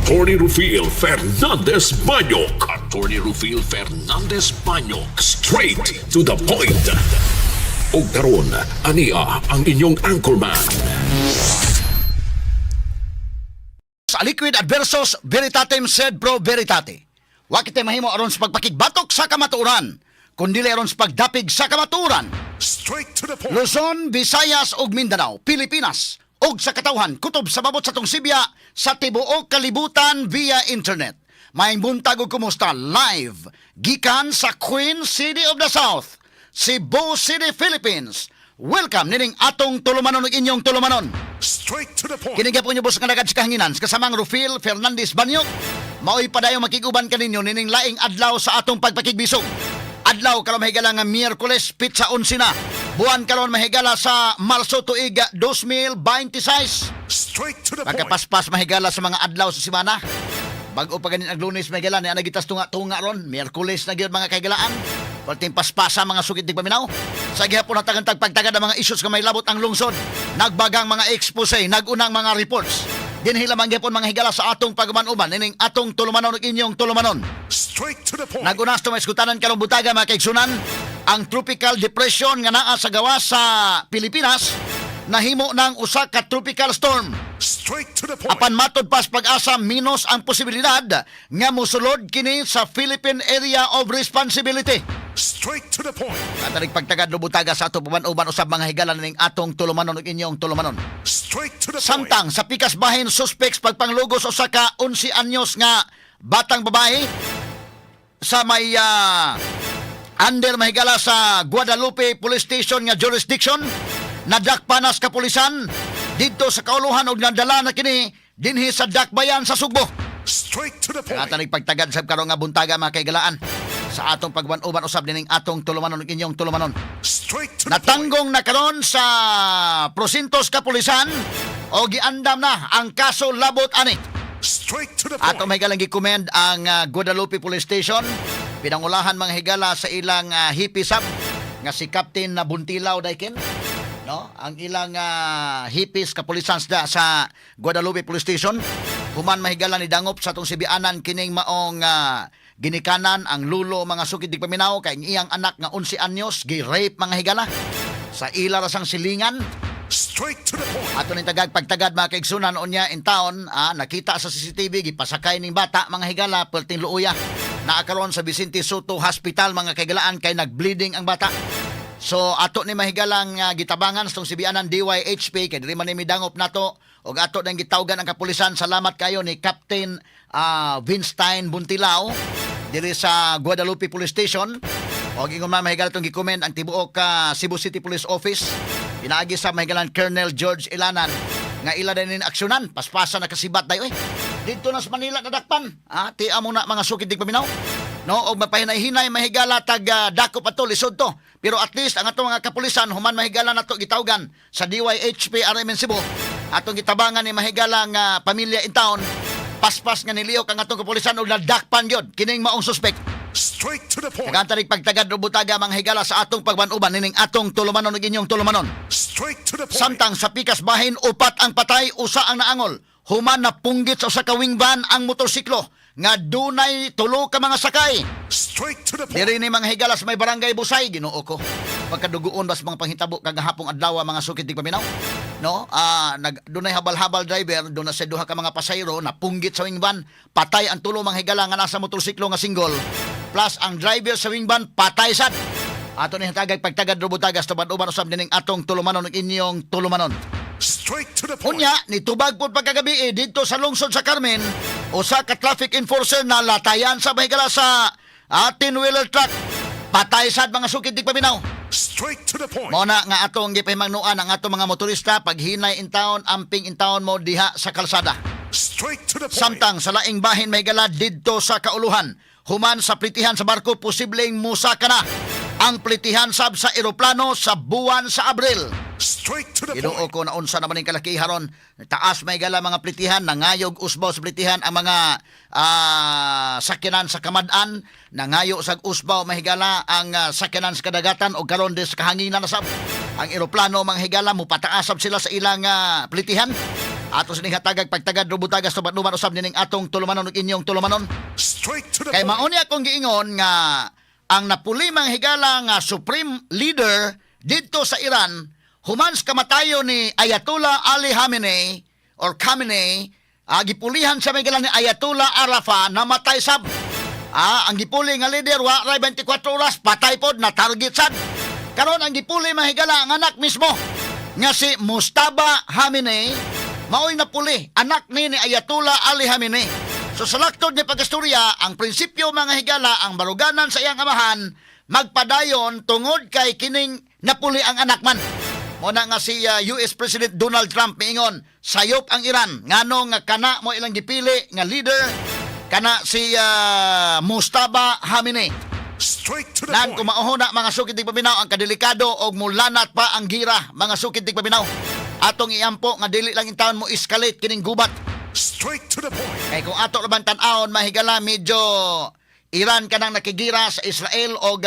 Attorney Rufil Fernandez Banyok. Attorney Rufil Fernandez Banyok. Straight to the point. O karon, ania ang inyong anchorman. Sa liquid adversus veritatem sed pro veritate. Wa kita mahimo aron sa pagpakigbatok sa kamatuoran, kundi aron sa pagdapig sa kamatuoran. Straight to the point. Luzon, Visayas ug Mindanao, Pilipinas ug sa katawhan kutob sa babot sa tong Sibya sa tibuok kalibutan via internet. Maayong buntag ug kumusta live gikan sa Queen City of the South, Cebu City, Philippines. Welcome nining atong tulumanon ug inyong tulumanon. Straight to the point. Kinigya po niyo boss nga nagad sa kahanginan kasamang Rufil Fernandez Banyok. Maoy padayon makiguban kaninyo nining laing adlaw sa atong pagpakigbisog. Adlaw karon mahigala nga Miyerkules pitsa 11 na. Buwan karon mahigala sa Marso tuig 2026. Straight to the point. Pagkapaspas mahigala sa mga adlaw sa semana. Bago pa ganin ang Lunes mahigala ni anagitas tunga ron. Miyerkules na gyud mga kahigalaan. Perting paspasa mga sugid dig paminaw. Sa gihapon hatagan pagtagad ang mga issues nga may labot ang lungsod. Nagbagang mga expose, nagunang mga reports. Dinhila man gyapon mga higala sa atong pagmanuban ining atong tulumanon ug inyong tulumanon. Straight to the point. Nagunas to maискutanan karong butaga mga kaigsunan ang tropical depression nga naa sa gawa sa Pilipinas nahimo ng usa ka tropical storm. Straight to the point. Apan matod pas pag-asa minus ang posibilidad nga mosulod kini sa Philippine Area of Responsibility. Straight to the point. Katalig pagtagad no butaga sa atong pamanuban usab mga higala ning atong tulumanon ug inyong tulumanon. Straight to the point. Samtang sa pikas bahin suspects pagpanglugos usa ka 11 anyos nga batang babae sa may under mahigala sa Guadalupe Police Station nga jurisdiction nadakpanas kapulisan didto sa kauluhan og nadala na kini dinhi sa Dakbayan sa Sugbo. Straight to the point. Katalig pagtagad sab karon nga buntaga mga kaigalaan sa atong pagwanuban usab dining atong tulumanon ug inyong tulumanon. Straight to the point. Natanggong na karon sa prosintos kapulisan o giandam na ang kaso labot ani. Straight to the point. Ato may galang gi-commend ang Guadalupe Police Station. Pinangulahan mga higala sa ilang hipisab nga si Captain na Buntilaw Daiken. No, ang ilang hipis kapulisan sa Guadalupe Police Station. Human mahigala ni dangop sa tong Sibianan kining maong ginikanan ang lulo mga sukid di paminaw kay ang iyang anak nga 11 anyos gi-rape mga higala sa ila rasang silingan. Straight to the point. Ato ning tagag pagtagad mga kaigsunan unya in town, nakita sa CCTV gipasakay ning bata mga higala perting luuya. Naakaron sa Vicente Soto Hospital mga kaigalaan kay nagbleeding ang bata. So ato ni mahigalang gitabangan sa tong Sibianan DYHP kay diri man ni midangop nato og ato nang gitawgan ang kapulisan. Salamat kayo ni Captain Vinstein Buntilao diri sa Guadalupe Police Station. Og ingon man mahigala tong gi-comment ang tibuok Cebu City Police Office. Pinaagi sa mahigalan Colonel George Ilanan nga ila din aksyonan paspasa na kasibat dayo dito na sa Manila nadakpan. Tiya mo na mga sukid dig paminaw. No, og mapahinay-hinay mahigala tag dako pa to lisod to. Pero at least ang atong mga kapulisan human mahigala nato gitawgan sa DYHP RMN Cebu. Atong gitabangan ni mahigala nga pamilya in town. Paspas nga niliyok ang atong kapulisan og nadakpan gyud kining maong suspect. Straight to the point. Nagantarig pagtagad ug butaga mga higala sa atong pagbanuban nining atong tulumanon ug inyong tulumanon. Straight to the point. Samtang sa pikas bahin upat ang patay, usa ang naangol. Human na punggit sa usa ka wing van ang motorsiklo nga dunay tulo ka mga sakay. Straight to the point. Diri ni mga higala sa may barangay Busay, Ginoo ko. Pagkaduguon bas mga panghitabo kagahapong adlaw mga sukid di paminaw. No, dunay habal-habal driver, doon na sa duha ka mga pasayro na punggit sa wing van, patay ang tulo mga higala nga nasa motorsiklo nga single. Plus ang driver sa wing van patay sad. Ato ni hatagay pagtagad robutagas tabad-uban usab dining atong tulumanon ug inyong tulumanon. Straight to the point. Unya, nitubag po pagkagabi dito sa lungsod sa Carmen, usa ka traffic enforcer na latayan sa mahigala sa 10-wheeler truck. Patay sad mga sukid dig paminaw. Straight to the point. Mo na nga atong gipahimangnuan ang atong mga motorista paghinay in town, amping in town mo diha sa kalsada. Straight to the point. Samtang sa laing bahin mahigala didto sa kauluhan, human sa plitihan sa barko posibleng musaka na ang plitihan sab sa eroplano sa buwan sa Abril. Straight to the Ginoo point. ko na unsa naman ning kalakiharon. Taas may gala mga plitihan, nangayog usbaw sa plitihan ang mga sakyanan sa kamad-an, nangayo sa usbaw mahigala ang sakyanan sa kadagatan o karon des kahanginan na sab. Ang eroplano mga higala mo pataasab sila sa ilang plitihan. Ato sining hatagag pagtagad rubutagas tuman usab nining atong tulumanon ug inyong tulumanon. Straight to the Kay point. mauni akong giingon nga ang napuli mang higala nga supreme leader didto sa Iran human sa kamatayo ni Ayatollah Ali Khamenei or Khamenei, gipulihan sa higala ni Ayatollah Arafat namatay sab. Ang gipuli nga leader wa ray 24 oras patay pod na target sad. Karon ang gipuli mahigala ang anak mismo nga si Mustafa Khamenei mao'y napuli anak ni Ayatollah Ali Khamenei. So sa laktod ni pagkastorya, ang prinsipyo mga higala ang baruganan sa iyang amahan magpadayon tungod kay kining napuli ang anak man. Muna nga si US President Donald Trump miingon, sayop ang Iran ngano nga kana mo ilang gipili nga leader kana si Mustafa Khamenei. Straight to the Nan point. kumauhona mga sukid tig pabinaw ang kadelikado og mulanat pa ang gira mga sukid tig pabinaw. Atong iampo nga dili lang intawon mo escalate kining gubat. Straight to the point. Kay kung ato laban tan-awon mahigala medyo Iran kanang nakigira sa Israel o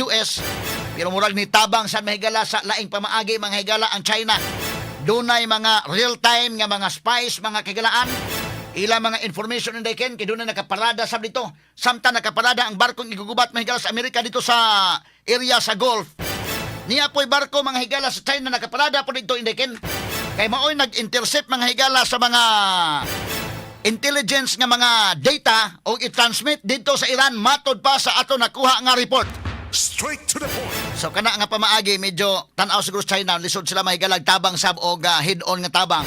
US pero murag ni tabang sa mahigala sa laing pamaagi mga higala ang China. Dunay mga real time nga mga spies mga kigalaan. Ilang mga information in ken kay dunay nakaparada sab dito. Samtang nakaparada ang barkong igugubat mga higala sa Amerika dito sa area sa Gulf. Niya po'y barko mga higala sa China nakaparada po dito in ken. Kay mao'y nag-intercept mga higala sa mga intelligence nga mga data o i-transmit dito sa Iran matod pa sa ato nakuha nga report. Straight to the point. So kana nga pamaagi medyo tan-aw siguro sa China lisod sila mahigalag tabang sab o head-on nga tabang.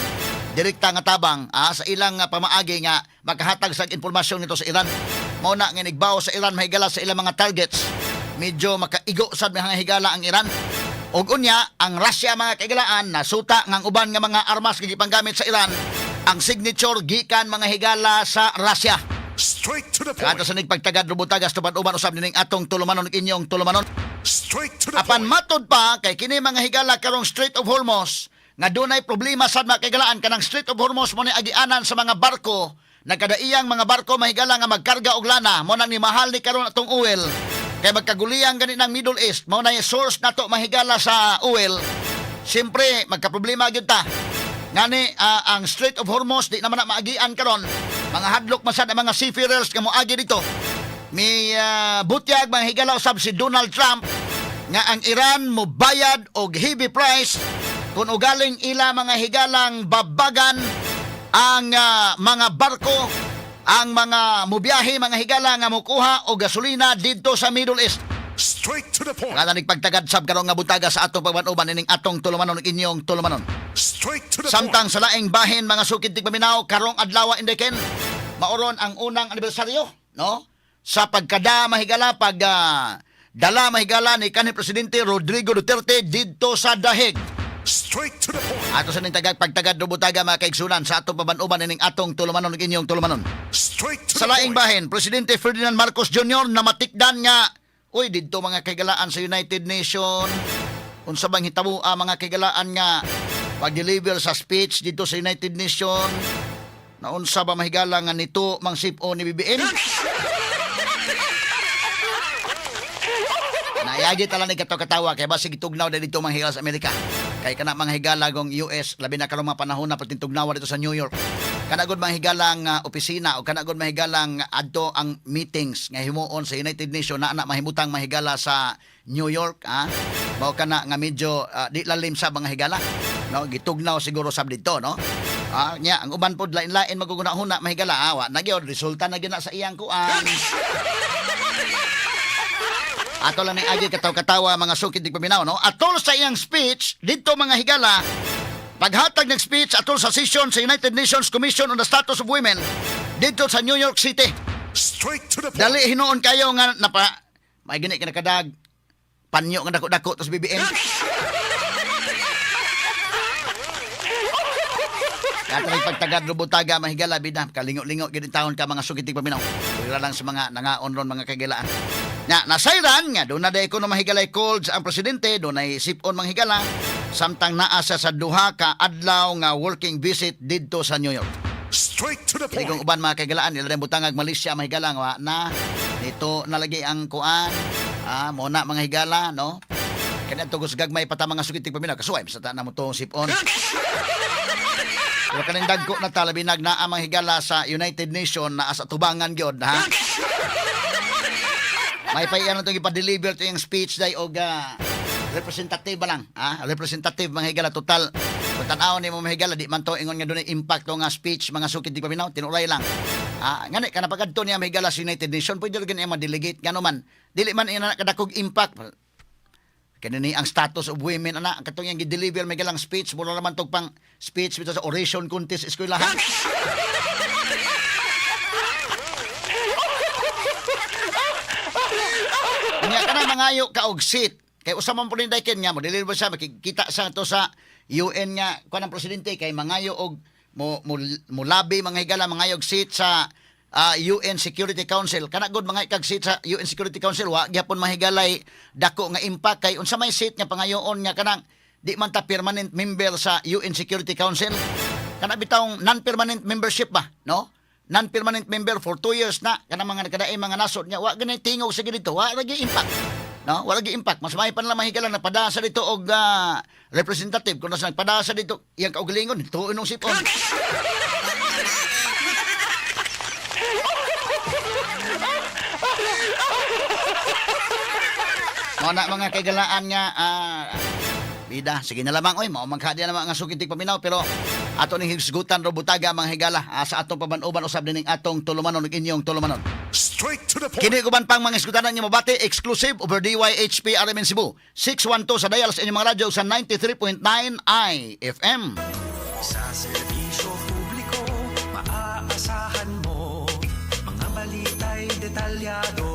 Direkta nga tabang sa ilang pamaagi nga makahatag sa impormasyon nito sa Iran. Mao na nga nigbaw sa Iran mahigala sa ilang mga targets. Medyo makaigo sad mga higala ang Iran. Og unya ang Russia mga kaigalaan nasuta ngang uban nga mga armas nga gipanggamit sa Iran. Ang signature gikan mga higala sa Russia. Straight to the Kato point. sa nagpagtagad rubutagas tupad uban usab nining atong tulumanon ug inyong tulumanon. Straight to the Apan point. matod pa kay kini mga higala karong Strait of Hormuz nga dunay problema sad mga kaigalaan kanang Strait of Hormuz mo ni agianan sa mga barko nagkadaiyang mga barko mahigala nga magkarga og lana mo nang ni mahal ni karon atong oil kay magkaguliyang gani ng Middle East mao na yung source nato mahigala sa oil. Siyempre magkaproblema gyud ta. Ngani ang Strait of Hormuz di naman na maagian karon. Mga hadlok masad ang mga seafarers nga moagi dito. May butyag mga higala usab si Donald Trump nga ang Iran mo bayad og heavy price kung ugaling ila mga higalang babagan ang mga barko, ang mga mubiyahe mga higala nga mokuha og gasolina didto sa Middle East. Straight to the point. Nga nagpagtagad sab karong nga butaga sa atong pagbanuban ining atong tulumanon ug inyong tulumanon. Straight to the Samtang point. sa laing bahin mga sukid tig paminaw karong adlaw indeken maoron ang unang anibersaryo no sa pagkada mahigala pag dala mahigala ni kanhi presidente Rodrigo Duterte didto sa dahig. Straight to the point. Ato sa ning pagtagad rubutaga mga kaigsunan sa atong pabanuban ining atong tulumanon ug inyong tulumanon. Straight to Sa the laing point. bahin presidente Ferdinand Marcos Jr. na matikdan nga uy didto mga kaigalaan sa United Nations unsa bang hitabo mga kaigalaan nga pag-deliver sa speech dito sa United Nations na unsa ba mahigala nga nito mang sip-o ni BBM. Nayagi tala ni katawa kay basig tugnaw dito mga higala sa Amerika. Kay kana mga higala gong US labi na karong mga panahon na pati tugnaw dito sa New York. Kana gud mga higalang opisina o kana gud mga higalang adto ang meetings nga himuon sa United Nations na mahimutang mahigala sa New York mao kana nga medyo di lalim sa mga higala no gitugnaw siguro sab dito no nya ang uban pod lain-lain maguguna-huna mahigala wa na gyud resulta na gyud na sa iyang kuan. Ato lang ni agi katawa mga sukid tig paminaw no atol sa iyang speech dito mga higala paghatag ng speech atol sa session sa United Nations Commission on the Status of Women dito sa New York City. Straight to the point. Dali hinuon kayo nga may gini kinakadag panyo nga dako-dako tos BBM. Kaya pagtagad rubutaga mahigala bida kalingo-lingo gid taon ka mga sukid tig paminaw. Wala lang sa mga nangaon ron mga kagilaan. Nasayran nga doon na day ko na mahigalay calls ang presidente doon ay sipon manghigala samtang naasa sa duha ka adlaw nga working visit didto sa New York. Straight to the Kaya kung point. uban mga kaigalaan nila rin butangag Malaysia mahigala nga na dito nalagi ang kuan muna mga higala no kaya tugos gagmay pata mga sukit tig paminaw kasuway sa ta na mo to sipon. Pero kaning dagko na talabinag na ang mga higala sa United Nations na asa tubangan gyud ha. May paiyan itong ipa-deliver ito yung speech day og representative ba lang. Representative mga higala total. Kung tanaw ni mo mga higala, di man to ingon nga doon impact to nga speech, mga sukid di paminaw, tinuray lang. Ngani, kanapagad to niya mga higala sa United Nations, pwede rin niya ma-delegate. Gano man, dili man ina kadakog impact. Kanini ang status of women, ang katong yung i-deliver mga higalang speech, mula naman tong pang speech bito sa oration contest eskwelahan. Nya kana mangayo ka og seat kay usa man pud day ken nga mo deliver siya makikita sa to sa UN nga kuan ang presidente kay mangayo og mo labi mga higala mangayo og seat sa UN Security Council kana gud mga kag seat sa UN Security Council wa gyapon mahigalay dako nga impact kay unsa may seat nga pangayoon nga kanang di man ta permanent member sa UN Security Council kana bitawng non-permanent membership ba no non-permanent member for 2 years na kanang mga kadaay mga nasod niya wa ganay tingog sa dito wa lagi impact no wala gi impact mas may pa nila mahigalan na padasa dito og representative kung nasa nagpadasa dito iyang kaugalingon tuon nung sipon mga kaigalaan nga bida, sige na lamang, oy, mao magkadi na mga sukitik paminaw, pero ato ning hisgutan ro butaga mga higala sa atong paban-uban usab dining atong tulumanon ug inyong tulumanon. Straight to the point. Kini guban pang mga hisgutanan niyo mabati exclusive over DYHP RMN Cebu 612 sa dial sa inyong mga radyo sa 93.9 IFM. Sa serbisyo publiko, maaasahan mo mga balita'y detalyado